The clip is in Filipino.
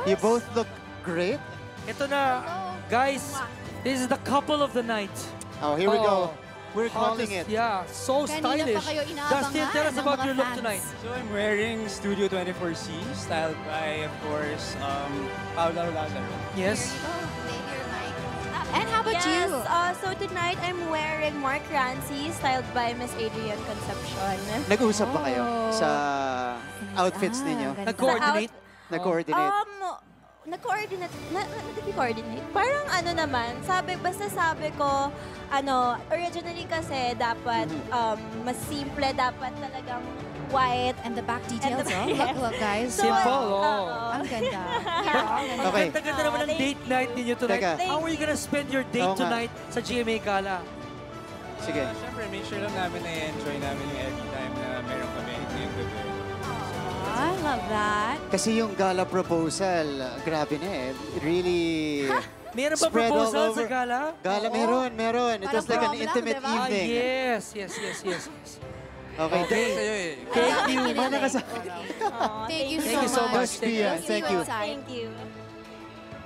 You both look great. Ito na, guys. This is the couple of the night. Oh, here we go. We're calling Hottest, it. Yeah, so Kanina stylish. pa kayo inaabangan Dustin, tell us ng about mga your look fans. tonight. So I'm wearing Studio 24C, styled by, of course, Paula Lazaro. Yes. And how about you? So tonight I'm wearing Mark Rancy, styled by Miss Adrian Concepcion. Nag-uusap ba kayo sa outfits ninyo? Ganda. Nag-coordinate? Nag-coordinate? Nag-coordinate? Parang ano naman, basta sabi ko, originally kasi dapat mas simple, dapat talagang white. And the back details, And the- oh. yes. Look, guys. Simple, oh. Ang ganda. Ang Okay. ganda-ganda naman ng date night ninyo tonight. Teka. How are you gonna spend your date Oo nga. tonight sa GMA Gala? Sige. Siyempre, make sure lang namin na enjoy namin yung every time na meron kami ngayong gabi. I love that. Kasi yung gala proposal, grabe na eh. It really Meron ba spread all proposal sa over. gala? Gala, meron. It was like Parang an prom lang, intimate diba? Ah, evening. yes. Okay. Okay. Thank you. Mana ka sa... Thank you Thank you so much. Thank you. See you inside. Thank you.